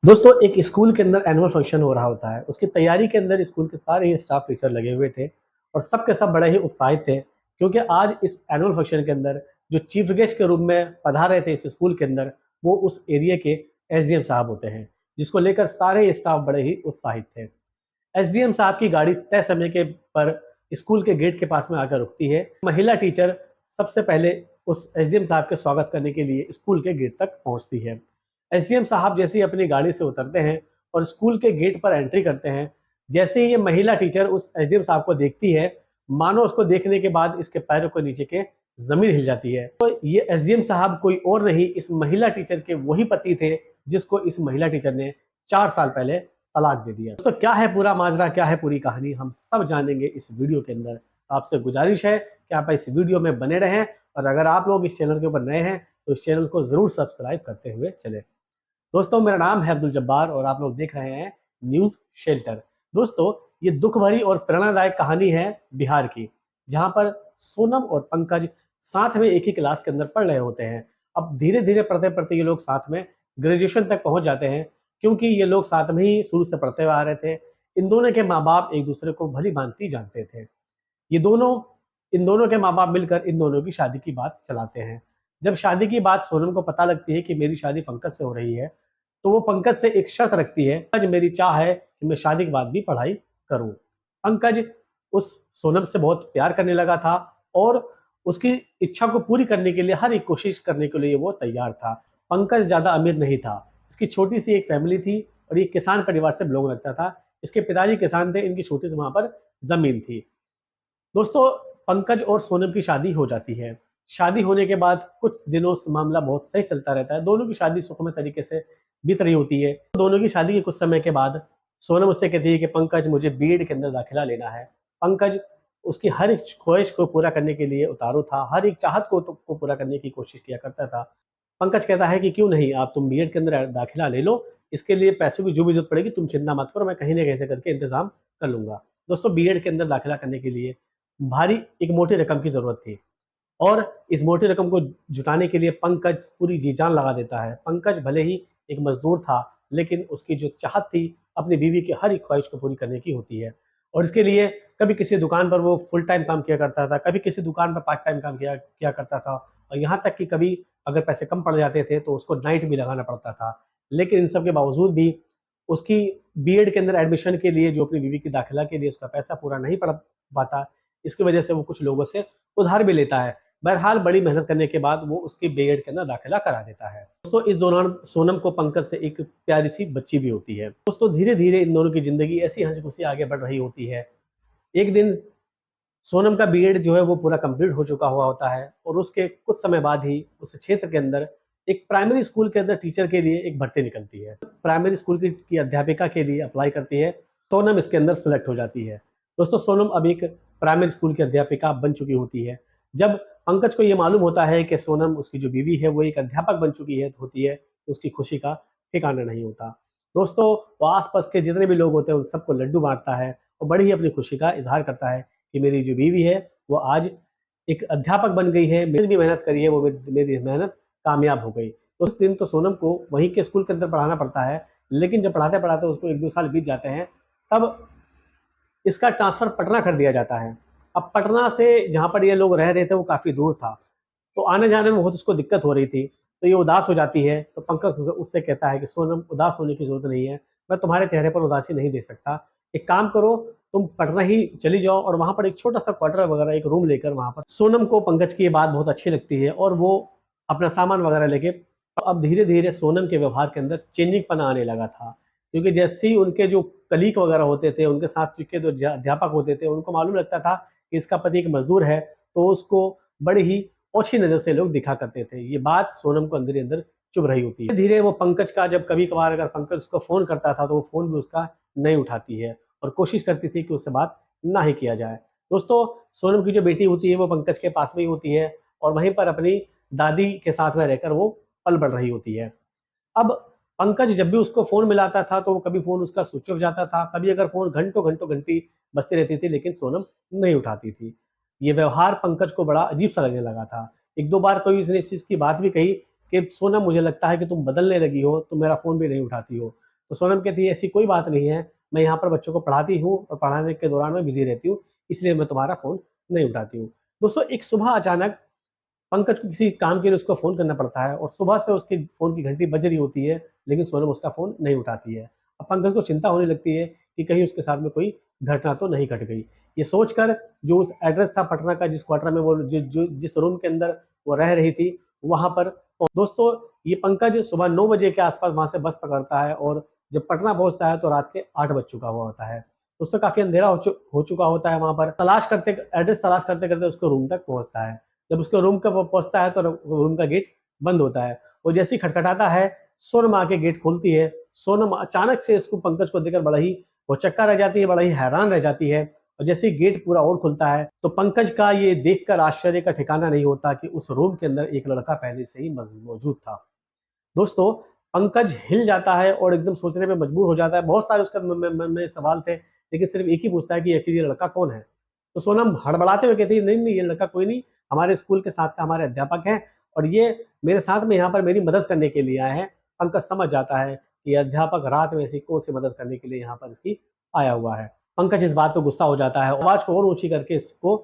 दोस्तों एक स्कूल के अंदर एनुअल फंक्शन हो रहा होता है। उसकी तैयारी के अंदर स्कूल के सारे ही स्टाफ टीचर लगे हुए थे और सब के सब बड़े ही उत्साहित थे क्योंकि आज इस एनुअल फंक्शन के अंदर जो चीफ गेस्ट के रूप में पधारे थे इस स्कूल के अंदर, वो उस एरिया के एसडीएम साहब होते हैं, जिसको लेकर सारे स्टाफ बड़े ही उत्साहित थे। एसडीएम साहब की गाड़ी तय समय के पर स्कूल के गेट के पास में आकर रुकती है। महिला टीचर सबसे पहले उस एसडीएम साहब के स्वागत करने के लिए स्कूल के गेट तक पहुंचती है। एसडीएम साहब जैसे ही अपनी गाड़ी से उतरते हैं और स्कूल के गेट पर एंट्री करते हैं, जैसे ही ये महिला टीचर उस एसडीएम साहब को देखती है, मानो उसको देखने के बाद इसके पैरों को नीचे के जमीन हिल जाती है। तो ये एसडीएम साहब कोई और नहीं, इस महिला टीचर के वही पति थे जिसको इस महिला टीचर ने 4 साल पहले तलाक दे दिया। तो क्या है पूरा माजरा, क्या है पूरी कहानी, हम सब जानेंगे इस वीडियो के अंदर। आपसे गुजारिश है कि आप इस वीडियो में बने रहें और अगर आप लोग इस चैनल के ऊपर नए हैं तो इस चैनल को जरूर सब्सक्राइब करते हुए चले। दोस्तों मेरा नाम है अब्दुल जब्बार और आप लोग देख रहे हैं न्यूज शेल्टर। दोस्तों ये दुख भरी और प्रेरणादायक कहानी है बिहार की, जहां पर सोनम और पंकज साथ में एक ही क्लास के अंदर पढ़ रहे होते हैं। अब धीरे धीरे पढ़ते पढ़ते ये लोग साथ में ग्रेजुएशन तक पहुंच जाते हैं, क्योंकि ये लोग साथ में ही शुरू से पढ़ते हुए आ रहे थे। इन दोनों के माँ बाप एक दूसरे को भली भांति जानते थे। ये दोनों इन दोनों के माँ बाप मिलकर इन दोनों की शादी की बात चलाते हैं। जब शादी की बात सोनम को पता लगती है कि मेरी शादी पंकज से हो रही है, तो वो पंकज से एक शर्त रखती है, आज मेरी चाह है कि मैं शादी के बाद भी पढ़ाई करूं। पंकज उस सोनम से बहुत प्यार करने लगा था और उसकी इच्छा को पूरी करने के लिए हर एक कोशिश करने के लिए वो तैयार था। पंकज ज्यादा अमीर नहीं था, इसकी छोटी सी एक फैमिली थी और ये किसान परिवार से बिलोंग रखता था। इसके पिताजी किसान थे, इनकी छोटी सी वहां पर जमीन थी। दोस्तों पंकज और सोनम की शादी हो जाती है। शादी होने के बाद कुछ दिनों से मामला बहुत सही चलता रहता है, दोनों की शादी सुखमय तरीके से बीत रही होती है। दोनों की शादी के कुछ समय के बाद सोनम उससे कहती है कि पंकज मुझे बीएड के अंदर दाखिला लेना है। पंकज उसकी हर एक ख्वाहिश को पूरा करने के लिए उतारू था, हर एक चाहत को पूरा करने की कोशिश किया करता था। पंकज कहता है कि क्यों नहीं, आप तुम बीएड के अंदर दाखिला ले लो, इसके लिए पैसों की जो भी जरूरत पड़ेगी तुम चिंता मत करो, मैं कहीं ना कहीं से करके इंतजाम कर लूंगा। दोस्तों बीएड के अंदर दाखिला करने के लिए भारी एक मोटी रकम की जरूरत थी और इस मोटी रकम को जुटाने के लिए पंकज पूरी जी जान लगा देता है। पंकज भले ही एक मजदूर था, लेकिन उसकी जो चाहत थी अपनी बीवी की हर एक ख्वाहिश को पूरी करने की होती है। और इसके लिए कभी किसी दुकान पर वो फुल टाइम काम किया करता था, कभी किसी दुकान पर पार्ट टाइम काम किया किया करता था, और यहाँ तक कि कभी अगर पैसे कम पड़ जाते थे तो उसको नाइट भी लगाना पड़ता था। लेकिन इन सब के बावजूद भी उसकी बीएड के अंदर एडमिशन के लिए, जो अपनी बीवी की दाखिला के लिए उसका पैसा पूरा नहीं पड़ पाता, इसकी वजह से वो कुछ लोगों से उधार भी लेता है। बहरहाल बड़ी मेहनत करने के बाद वो उसकी बीएड के अंदर दाखिला करा देता है। दोस्तों इस दौरान सोनम को पंकज से एक प्यारी सी बच्ची भी होती है। दोस्तों धीरे धीरे इन दोनों की जिंदगी ऐसी हंसी खुशी आगे बढ़ रही होती है। एक दिन सोनम का बीएड जो है वो पूरा कंप्लीट हो चुका हुआ होता है और उसके कुछ समय बाद ही उस क्षेत्र के अंदर एक प्राइमरी स्कूल के अंदर टीचर के लिए एक भर्ती निकलती है। प्राइमरी स्कूल की अध्यापिका के लिए अप्लाई करती है। सोनम इसके अंदर सेलेक्ट हो जाती है। दोस्तों सोनम अब एक प्राइमरी स्कूल की अध्यापिका बन चुकी होती है। जब पंकज को ये मालूम होता है कि सोनम उसकी जो बीवी है वो एक अध्यापक बन चुकी है होती है, तो उसकी खुशी का ठिकाना नहीं होता। दोस्तों वो आसपास के जितने भी लोग होते हैं उन सबको लड्डू बांटता है और बड़ी ही अपनी खुशी का इजहार करता है कि मेरी जो बीवी है वो आज एक अध्यापक बन गई है, मैंने भी मेहनत करी है, वो मेरी मेहनत कामयाब हो गई। तो उस दिन तो सोनम को वहीं के स्कूल के अंदर पढ़ाना पड़ता है, लेकिन जब पढ़ाते पढ़ाते उसको 1-2 साल बीत जाते हैं, तब इसका ट्रांसफर पटना कर दिया जाता है। अब पटना से जहाँ पर ये लोग रह रहे थे वो काफ़ी दूर था, तो आने जाने में बहुत उसको दिक्कत हो रही थी। तो ये उदास हो जाती है, तो पंकज उससे कहता है कि सोनम उदास होने की जरूरत नहीं है, मैं तुम्हारे चेहरे पर उदासी नहीं दे सकता। एक काम करो, तुम पटना ही चली जाओ और वहां पर एक छोटा सा क्वार्टर वगैरह एक रूम लेकर वहां पर। सोनम को पंकज की ये बात बहुत अच्छी लगती है और वो अपना सामान वगैरह लेके, अब धीरे धीरे सोनम के व्यवहार के अंदर चेंजिंग पना आने लगा था। क्योंकि जैसे ही उनके जो कलीग वगैरह होते थे, उनके साथ के जो अध्यापक होते थे, उनको मालूम लगता था कि इसका पति एक मजदूर है, तो उसको बड़ी ही ओछी नजर से लोग दिखा करते थे। ये बात सोनम को अंदर ही अंदर चुभ रही होती है। धीरे धीरे वो पंकज का, जब कभी कभार अगर पंकज उसको फोन करता था तो वो फोन भी उसका नहीं उठाती है और कोशिश करती थी कि उससे बात ना ही किया जाए। दोस्तों सोनम की जो बेटी होती है वो पंकज के पास में ही होती है और वहीं पर अपनी दादी के साथ में रहकर वो पल बढ़ रही होती है। अब पंकज जब भी उसको फ़ोन मिलाता था तो वो कभी फ़ोन उसका स्विच ऑफ जाता था, कभी अगर फ़ोन घंटों घंटी बजती रहती थी, लेकिन सोनम नहीं उठाती थी। ये व्यवहार पंकज को बड़ा अजीब-सा लगने लगा था। 1-2 बार कभी उसने इस चीज़ की बात भी कही कि सोनम मुझे लगता है कि तुम बदलने लगी हो, तुम मेरा फ़ोन भी नहीं उठाती हो। तो सोनम कहती है ऐसी कोई बात नहीं है, मैं यहाँ पर बच्चों को पढ़ाती हूँ और पढ़ाने के दौरान मैं बिजी रहती हूँ, इसलिए मैं तुम्हारा फ़ोन नहीं उठाती हूँ। दोस्तों एक सुबह अचानक पंकज को किसी काम के लिए उसको फ़ोन करना पड़ता है और सुबह से उसके फ़ोन की घंटी बज रही होती है, लेकिन सोनम उसका फ़ोन नहीं उठाती है। अब पंकज को चिंता होने लगती है कि कहीं उसके साथ में कोई घटना तो नहीं घट गई। ये सोचकर जो उस एड्रेस था पटना का जिस क्वार्टर में वो जिस रूम के अंदर वो रह रही थी, वहाँ पर दोस्तों ये पंकज सुबह 9 बजे के आस-पास वहाँ से बस पकड़ता है और जब पटना पहुँचता है तो रात के 8 बज चुका हुआ होता है। दोस्तों काफ़ी अंधेरा हो चुका होता है वहाँ पर। एड्रेस तलाश करते-करते उसको रूम तक पहुँचता है। जब उसके रूम का वो पहुँचता है तो रूम का गेट बंद होता है और जैसे ही खटखटाता है, सोनम आके गेट खोलती है। सोनम अचानक से इसको पंकज को देखकर बड़ा ही भौचक्का रह जाती है, बड़ा ही हैरान रह जाती है और जैसे ही गेट पूरा और खुलता है, तो पंकज का ये देखकर आश्चर्य का ठिकाना नहीं होता कि उस रूम के अंदर एक लड़का पहले से ही मौजूद था। दोस्तों, पंकज हिल जाता है और एकदम सोचने पे मजबूर हो जाता है। बहुत सारे उसके मन में सवाल थे, लेकिन सिर्फ एक ही पूछता है कि आखिर ये लड़का कौन है? तो सोनम हड़बड़ाते हुए कहती है, "नहीं, नहीं, ये लड़का कोई नहीं, हमारे स्कूल के साथ का हमारे अध्यापक हैं और ये मेरे साथ में यहाँ पर मेरी मदद करने के लिए आए हैं।" पंकज समझ जाता है कि ये अध्यापक रात में ऐसी कौन-सी मदद करने के लिए यहाँ पर इसकी आया हुआ है। पंकज इस बात पे गुस्सा हो जाता है, आवाज़ को और ऊँची करके इसको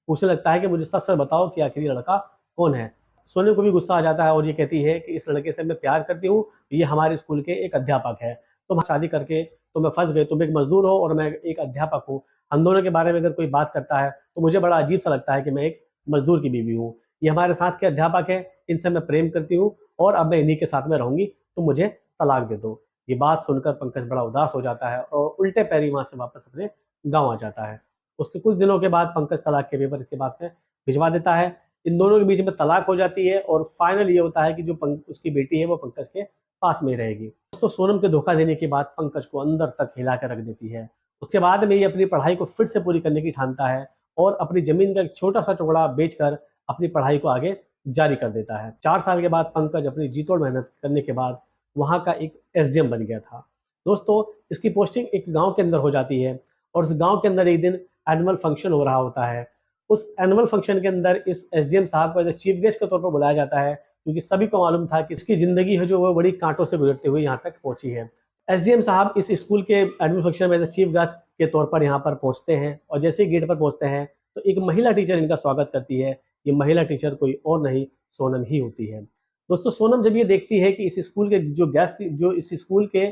पूछने लगता है कि, "मुझे सच-सच बताओ कि आखिर ये लड़का कौन है?" सोनम को भी गुस्सा आ जाता है और ये कहती है कि इस लड़के से मैं प्यार करती हूँ, ये हमारे स्कूल के एक अध्यापक है। तुम शादी करके तुम्हें फँस गए, तुम एक मज़दूर हो और मैं एक अध्यापक हूँ। हम दोनों के बारे में अगर कोई बात करता है, तो मुझे बड़ा अजीब-सा लगता है कि मैं एक मज़दूर की बीवी हूँ। ये हमारे साथ के अध्यापक हैं, इनसे मैं प्रेम करती हूँ और अब मैं इन्हीं के साथ में रहूँगी, तुम मुझे तलाक दे दो। ये बात सुनकर पंकज बड़ा उदास हो जाता है और उल्टे पैरी वहाँ से वापस अपने गाँव आ जाता है। उसके कुछ दिनों के बाद पंकज तलाक के पेपर इसके पास में भिजवा देता है। इन दोनों के बीच में तलाक हो जाती है और फाइनल ये होता है कि जो उसकी बेटी है वो पंकज के पास में ही रहेगी। दोस्तों सोनम के धोखा देने के बाद पंकज को अंदर तक हिला के रख देती है। उसके बाद में ये अपनी पढ़ाई को फिर से पूरी करने की ठानता है और अपनी जमीन का एक छोटा सा टुकड़ा बेचकर अपनी पढ़ाई को आगे जारी कर देता है। 4 साल के बाद पंकज अपनी जी तोड़ मेहनत करने के बाद वहाँ का एक एसडीएम बन गया था। दोस्तों इसकी पोस्टिंग एक गाँव के अंदर हो जाती है और उस गाँव के अंदर एक दिन एनुअल फंक्शन हो रहा होता है। उस एनुअल फंक्शन के अंदर इस एसडीएम साहब को एज़ अ चीफ गेस्ट के तौर पर बुलाया जाता है, क्योंकि सभी को मालूम था कि इसकी ज़िंदगी है जो वो बड़ी काँटों से गुज़रते हुए यहाँ तक पहुँची है। एसडीएम साहब इस स्कूल के एनुअल फंक्शन में एज़ अ चीफ गेस्ट के तौर पर यहाँ पर पहुँचते हैं और जैसे ही गेट पर पहुँचते हैं, तो एक महिला टीचर इनका स्वागत करती है। ये महिला टीचर कोई और नहीं, सोनम ही होती है। दोस्तों सोनम जब ये देखती है कि इस स्कूल के जो इस स्कूल के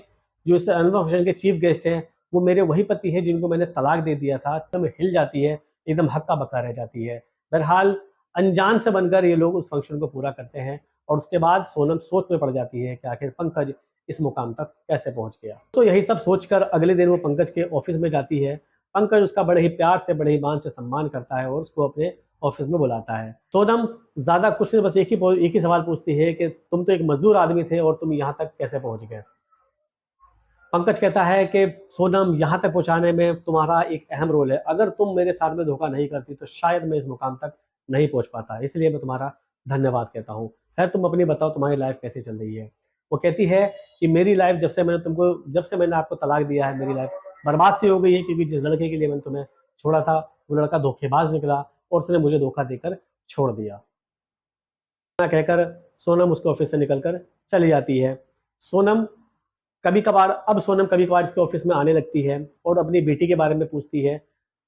जो इस एनुअल फंक्शन के चीफ गेस्ट हैं, वो मेरे वही पति हैं जिनको मैंने तलाक दे दिया था, तब हिल जाती है, एकदम हक्का-बक्का रह जाती है। बहरहाल अनजान से बनकर ये लोग उस फंक्शन को पूरा करते हैं और उसके बाद सोनम सोच में पड़ जाती है कि आखिर पंकज इस मुकाम तक कैसे पहुंच गया। तो यही सब सोचकर अगले दिन वो पंकज के ऑफिस में जाती है। पंकज उसका बड़े ही प्यार से बड़े ही मान से सम्मान करता है और उसको अपने ऑफिस में बुलाता है। सोनम ज्यादा कुछ नहीं, बस एक ही सवाल पूछती है कि तुम तो एक मजदूर आदमी थे और तुम यहाँ तक कैसे पहुंच गए। पंकज कहता है कि सोनम यहाँ तक पहुँचाने में तुम्हारा एक अहम रोल है। अगर तुम मेरे साथ में धोखा नहीं करती तो शायद मैं इस मुकाम तक नहीं पहुँच पाता। इसलिए मैं तुम्हारा धन्यवाद कहता हूँ। खैर तुम अपनी बताओ तुम्हारी लाइफ़ कैसी चल रही है? वो कहती है कि मेरी लाइफ़ जब से मैंने आपको तलाक दिया है, मेरी लाइफ़ बर्बाद सी हो गई है, क्योंकि जिस लड़के के लिए मैंने तुम्हें छोड़ा था, वो लड़का धोखेबाज निकला और उसने मुझे धोखा देकर छोड़ दिया। इतना कहकर सोनम उसके ऑफ़िस से निकल कर चली जाती है। सोनम सोनम कभी-कभार इसके ऑफ़िस में आने लगती है और अपनी बेटी के बारे में पूछती है।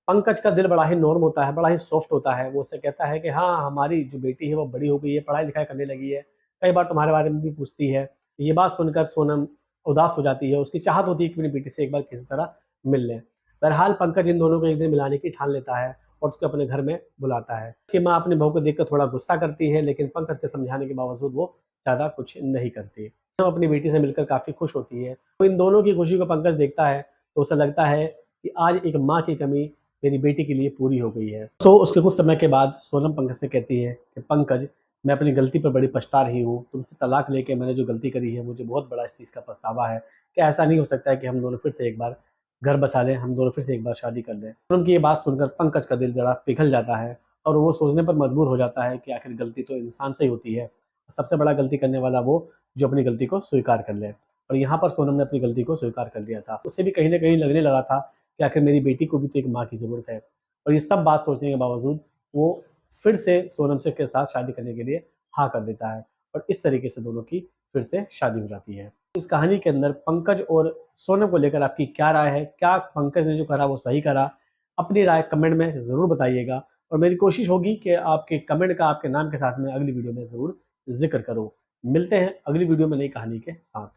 पंकज का दिल बड़ा ही नॉर्म होता है, बड़ा ही सॉफ्ट होता है। वो उससे कहता है कि हाँ, हमारी जो बेटी है वो बड़ी हो गई है, पढ़ाई-लिखाई करने लगी है। कई बार तुम्हारे बारे में भी पूछती है। ये बात सुनकर सोनम उदास हो जाती है। उसकी चाहत होती है कि मेरी बेटी से एक बार किसी तरह मिल ले। बहरहाल पंकज इन दोनों को एक दिन मिलाने की ठान लेता है और उसको अपने घर में बुलाता है। उसकी माँ अपनी बहू को देखकर थोड़ा गुस्सा करती है, लेकिन पंकज के समझाने के बावजूद वो ज़्यादा कुछ नहीं करती। वो अपनी बेटी से मिलकर काफ़ी खुश होती है। तो इन दोनों की खुशी को पंकज देखता है, तो उसे लगता है कि आज एक माँ की कमी मेरी बेटी के लिए पूरी हो गई है। तो उसके कुछ समय के बाद सोनम पंकज से कहती है कि पंकज, मैं अपनी गलती पर बड़ी पछता रही हूँ। तुमसे तलाक लेके मैंने जो गलती करी है, मुझे बहुत बड़ा इस चीज़ का पछतावा है कि ऐसा नहीं हो सकता है कि हम दोनों फिर से एक बार घर बसा लें, हम दोनों फिर से एक बार शादी कर लें। सोनम की ये बात सुनकर पंकज का दिल ज़रा पिघल जाता है और वो सोचने पर मजबूर हो जाता है कि आखिर गलती तो इंसान से ही होती है। सबसे बड़ा गलती करने वाला वो जो अपनी गलती को स्वीकार कर ले। और यहाँ पर सोनम ने अपनी गलती को स्वीकार कर लिया था। उसे भी कहीं न कहीं लगने लगा था कि आखिर मेरी बेटी को भी तो एक माँ की ज़रूरत है। और ये सब बात सोचने के बावजूद वो फिर से सोनम से के साथ शादी करने के लिए हाँ कर देता है और इस तरीके से दोनों की फिर से शादी हो जाती है। इस कहानी के अंदर पंकज और सोनम को लेकर आपकी क्या राय है? क्या पंकज ने जो करा वो सही करा? अपनी राय कमेंट में ज़रूर बताइएगा और मेरी कोशिश होगी कि आपके कमेंट का आपके नाम के साथ में अगली वीडियो में ज़रूर ज़िक्र करूँ। मिलते हैं अगली वीडियो में नई कहानी के साथ।